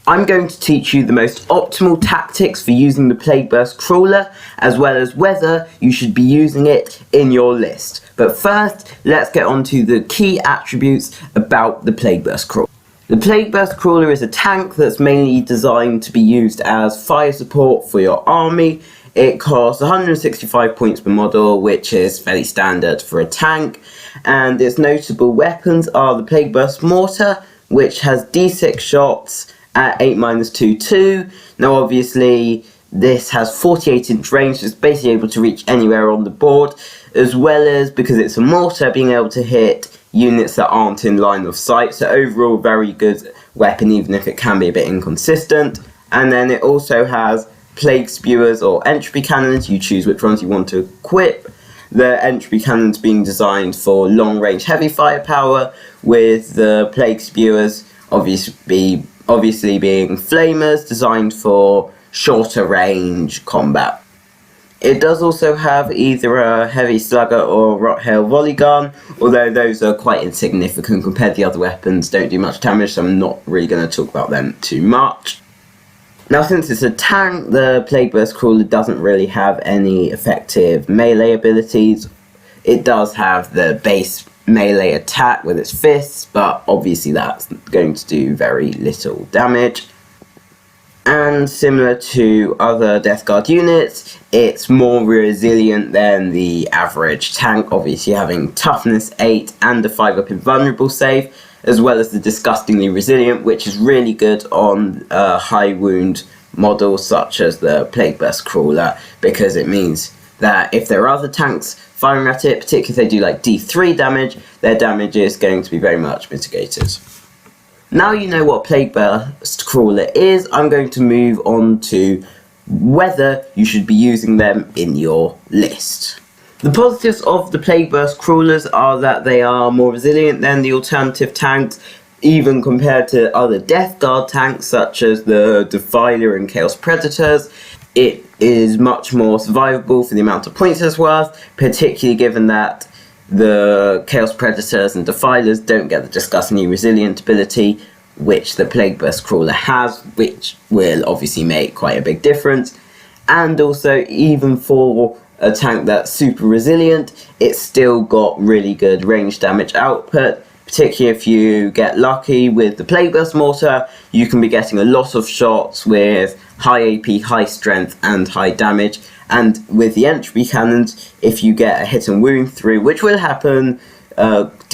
I'm going to teach you the most optimal tactics for using the Plagueburst Crawler, as well as whether you should be using it in your list. But first, let's get on to the key attributes about the Plagueburst Crawler. The Plagueburst Crawler is a tank that's mainly designed to be used as fire support for your army. It costs 165 points per model, which is fairly standard for a tank, and its notable weapons are the Plagueburst Mortar, which has D6 shots at 8-2/2. Now obviously this has 48-inch range, so it's basically able to reach anywhere on the board, as well as, because it's a mortar, being able to hit units that aren't in line of sight. So overall, very good weapon, even if it can be a bit inconsistent. And then it also has plague spewers or entropy cannons. You choose which ones you want to equip. The entropy cannons being designed for long range heavy firepower, with the plague spewers obviously being flamers designed for shorter range combat. It does also have either a heavy slugger or rot hail volley gun, although those are quite insignificant compared to the other weapons, don't do much damage, so I'm not really going to talk about them too much. Now, since it's a tank, the Plagueburst Crawler doesn't really have any effective melee abilities. It does have the base melee attack with its fists, but obviously that's going to do very little damage. And similar to other Death Guard units, it's more resilient than the average tank, obviously having toughness 8 and a 5-up invulnerable save, as well as the disgustingly resilient, which is really good on high wound models such as the Plagueburst Crawler, because it means that if there are other tanks firing at it, particularly if they do like D3 damage, their damage is going to be very much mitigated. Now you know what Plagueburst Crawler is, I'm going to move on to whether you should be using them in your list. The positives of the Plagueburst Crawlers are that they are more resilient than the alternative tanks, even compared to other Death Guard tanks such as the Defiler and Chaos Predators. It is much more survivable for the amount of points it's worth, particularly given that the Chaos Predators and Defilers don't get the disgustingly resilient ability, which the Plagueburst Crawler has, which will obviously make quite a big difference. And also, even for a tank that's super resilient, it's still got really good range damage output. Particularly if you get lucky with the Plagueburst Mortar, you can be getting a lot of shots with high AP, high strength and high damage. And with the entropy cannons, if you get a hit and wound through, which will happen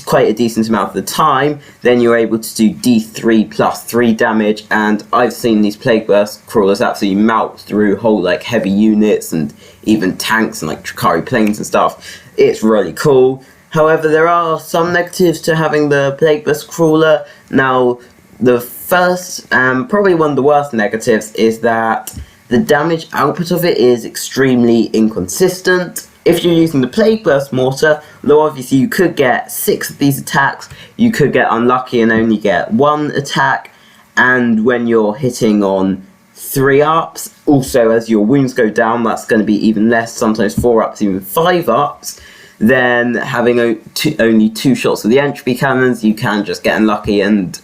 quite a decent amount of the time, then you're able to do D3 plus 3 damage. And I've seen these Plagueburst Crawlers absolutely melt through whole like heavy units and even tanks and like Trakari planes and stuff. It's really cool. However, there are some negatives to having the Plagueburst Crawler. Now, the first and probably one of the worst negatives is that the damage output of it is extremely inconsistent. If you're using the Plagueburst Mortar, though obviously you could get 6 of these attacks, you could get unlucky and only get 1 attack, and when you're hitting on 3 ups, also as your wounds go down, that's going to be even less, sometimes 4 ups, even 5 ups. Then having only 2 shots of the entropy cannons, you can just get unlucky and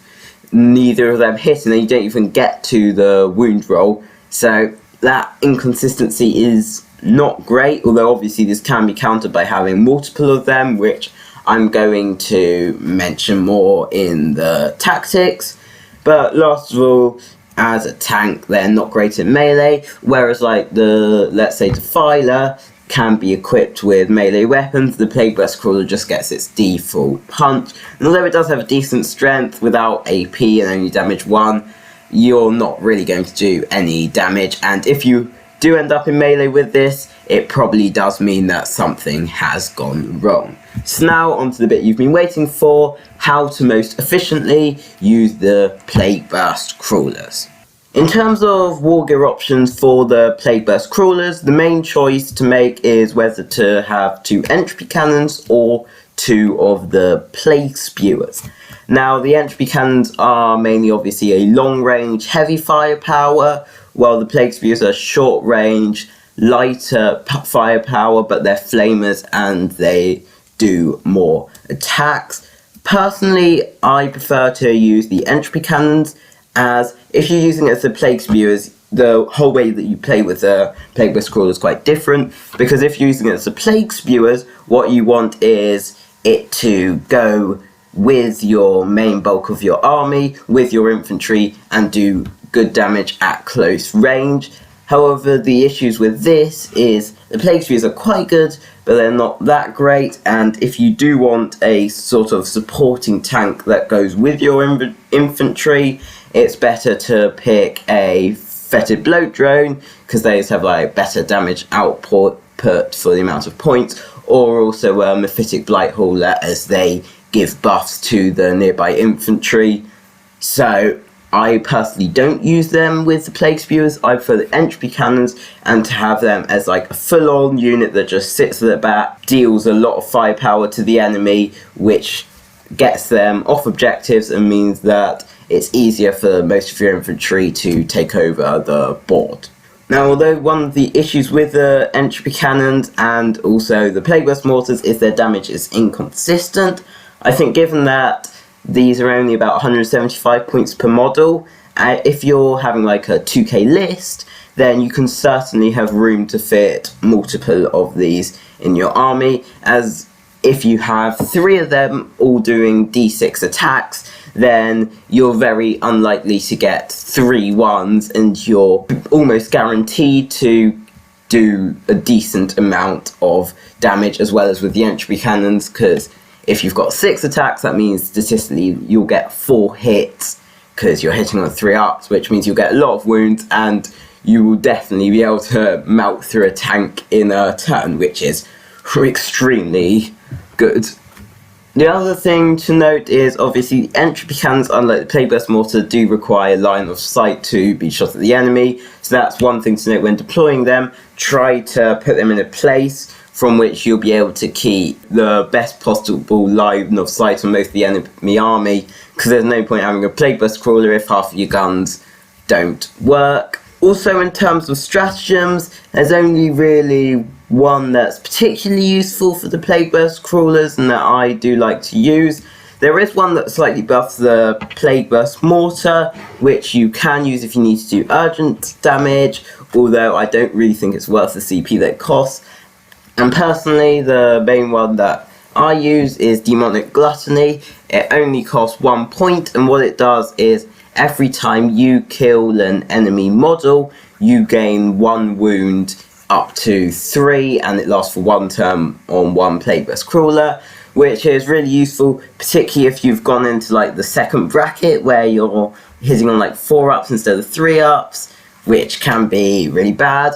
neither of them hit, and then you don't even get to the wound roll. So that inconsistency is not great, although obviously this can be countered by having multiple of them, which I'm going to mention more in the tactics. But last of all, as a tank, they're not great in melee, whereas like the, let's say, Defiler can be equipped with melee weapons. The Plagueburst Crawler just gets its default punch, and although it does have a decent strength without AP and only damage 1, you're not really going to do any damage, and if you do end up in melee with this, it probably does mean that something has gone wrong. So now onto the bit you've been waiting for, how to most efficiently use the Plagueburst Crawlers. In terms of war gear options for the Plagueburst Crawlers, the main choice to make is whether to have 2 entropy cannons or 2 of the plague spewers. Now, the entropy cannons are mainly obviously a long range heavy firepower, while the plague spewers are short range, lighter firepower, but they're flamers and they do more attacks. Personally, I prefer to use the entropy cannons, as if you're using it as a plague spewers, the whole way that you play with the Plagueburst Crawlers is quite different, because if you're using it as a plague spewers, what you want is it to go with your main bulk of your army, with your infantry, and do good damage at close range. However, the issues with this is the plague spewers are quite good, but they're not that great, and if you do want a sort of supporting tank that goes with your infantry, it's better to pick a fetid bloat drone, because they just have like better damage output for the amount of points, or also a mephitic blight hauler, as they give buffs to the nearby infantry. So I personally don't use them with the plague spewers. I prefer the entropy cannons, and to have them as like a full-on unit that just sits at the back, deals a lot of firepower to the enemy, which gets them off objectives and means that it's easier for most of your infantry to take over the board. Now, although one of the issues with the entropy cannons and also the Plagueburst mortars is their damage is inconsistent, I think given that these are only about 175 points per model, if you're having like a 2k list, then you can certainly have room to fit multiple of these in your army, as if you have 3 of them all doing d6 attacks, then you're very unlikely to get 3 ones, and you're almost guaranteed to do a decent amount of damage, as well as with the entropy cannons, because if you've got 6 attacks, that means statistically you'll get 4 hits, because you're hitting on 3 ups, which means you'll get a lot of wounds, and you will definitely be able to melt through a tank in a turn, which is extremely good. The other thing to note is obviously entropy cannons, unlike the Plagueburst mortar, do require line of sight to be shot at the enemy, so that's one thing to note when deploying them. Try to put them in a place from which you'll be able to keep the best possible line of sight on most of the enemy army, because there's no point having a Plagueburst Crawler if half of your guns don't work. Also, in terms of stratagems, there's only really one that's particularly useful for the Plagueburst Crawlers and that I do like to use. There is one that slightly buffs the Plagueburst mortar, which you can use if you need to do urgent damage, although I don't really think it's worth the CP that it costs. And personally, the main one that I use is Demonic Gluttony. It only costs 1 point, and what it does is every time you kill an enemy model, you gain 1 wound up to 3, and it lasts for 1 turn on 1 Plagueburst Crawler, which is really useful, particularly if you've gone into like the second bracket where you're hitting on like 4 ups instead of 3 ups, which can be really bad.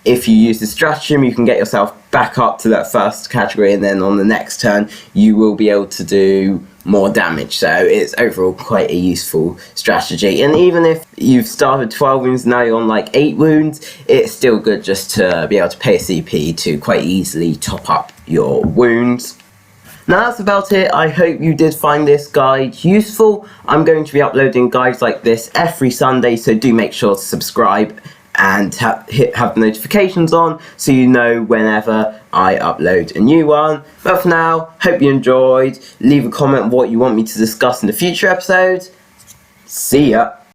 If you use the stratagem, you can get yourself back up to that first category, and then on the next turn you will be able to do more damage. So it's overall quite a useful strategy, and even if you've started 12 wounds, now you're on like 8 wounds, it's still good just to be able to pay a CP to quite easily top up your wounds. Now that's about it. I hope you did find this guide useful. I'm going to be uploading guides like this every Sunday, so do make sure to subscribe and have the notifications on so you know whenever I upload a new one. But for now, hope you enjoyed. Leave a comment what you want me to discuss in the future episodes. See ya!